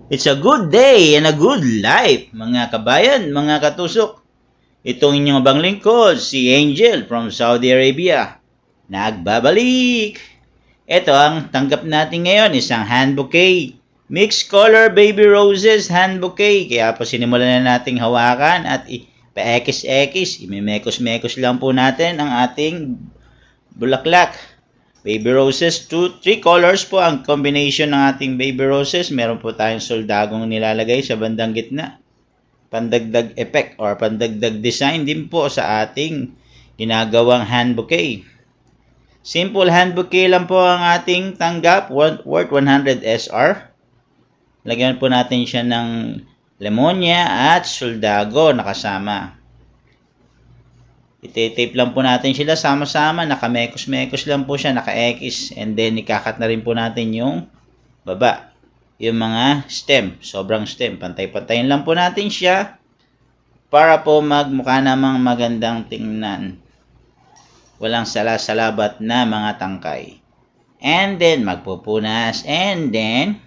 It's a good day and a good life, mga kabayan, mga katusok. Itong inyong abang lingkod, si Angel from Saudi Arabia. Nagbabalik! Ito ang tanggap natin ngayon, isang hand bouquet. Mixed color baby roses hand bouquet. Kaya po sinimulan na nating hawakan at pa-ekis-ekis. Imimekos-mekos lang po natin ang ating bulaklak. Baby roses, 3 colors po ang combination ng ating baby roses. Meron po tayong soldagong nilalagay sa bandang gitna. Pandagdag effect or pandagdag design din po sa ating ginagawang hand bouquet. Simple hand bouquet lang po ang ating tanggap, worth 100 SR. Lagyan po natin siya ng lemonia at soldago nakasama. Ite-tape lang po natin sila sama-sama, naka-mekos-mekos lang po siya, naka-X, and then ikakat na rin po natin yung baba. Yung mga stem, sobrang stem, pantay-pantayin lang po natin siya para po magmukha namang magandang tingnan. Walang salasalabat na mga tangkay. And then magpupunas, and then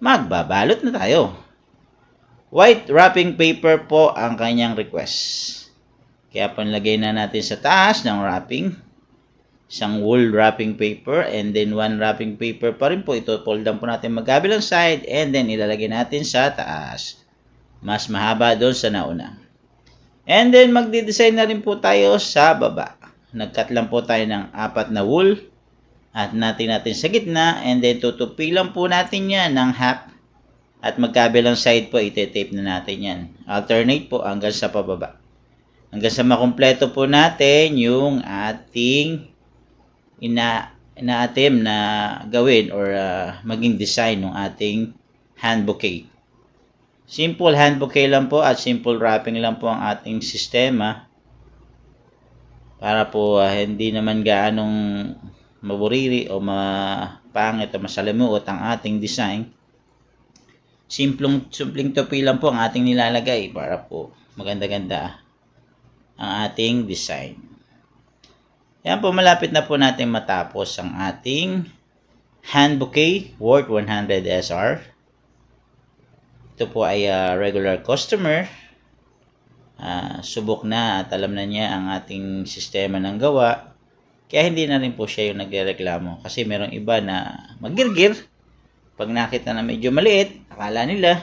magbabalot na tayo. White wrapping paper po ang kanyang request. Kaya panlagay na natin sa taas ng wrapping. Isang wool wrapping paper and then one wrapping paper pa rin po. Ito fold down po natin magkabilang side and then ilalagay natin sa taas. Mas mahaba doon sa nauna. And then magdi-design na rin po tayo sa baba. Nag-cut lang po tayo ng 4 na wool. At natin sa gitna and then tutupi lang po natin yan ng half. At magkabilang side po ite-tape na natin yan. Alternate po hanggang sa pababa. Hanggang sa makumpleto po natin yung ating ina-attempt na gawin or maging design ng ating hand bouquet. Simple hand bouquet lang po at simple wrapping lang po ang ating sistema para po hindi naman gaanong maburiri o mapangit o masalimuot ang ating design. Simpleng tupi lang po ang ating nilalagay para po maganda-ganda ang ating design. Yan po, malapit na po natin matapos ang ating hand bouquet worth 100 SR. Ito po ay regular customer. Subok na at alam na niya ang ating sistema ng gawa. Kaya hindi na rin po siya yung nagrereklamo. Kasi merong iba na magirgir. Pag nakita na medyo maliit, akala nila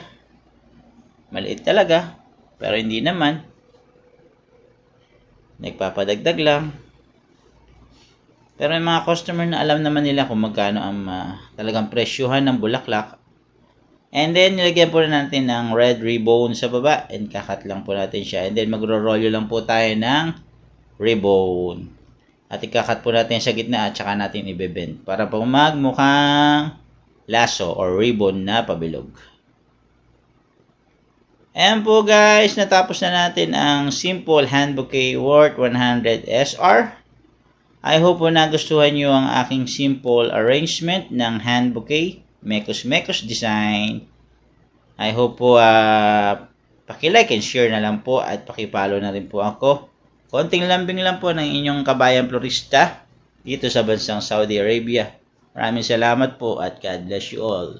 maliit talaga. Pero hindi naman. Nagpapadagdag lang. Pero may mga customer na alam naman nila kung magkano ang talagang presyuhan ng bulaklak. And then, nilagyan po natin ng red ribbon sa baba. And kakat lang po natin siya. And then, magro-rolyo lang po tayo ng ribbon. At ikakat po natin sa gitna at saka natin ibebend. Para po magmukhang laso or ribbon na pabilog. Ayan po guys, natapos na natin ang simple hand bouquet worth 100 SR. I hope po nagustuhan nyo ang aking simple arrangement ng hand bouquet. Mekos-mekos design. I hope po paki-like and share na lang po at paki-follow na rin po ako. Konting lambing lang po ng inyong kabayan florista dito sa bansang Saudi Arabia. Maraming salamat po at God bless you all.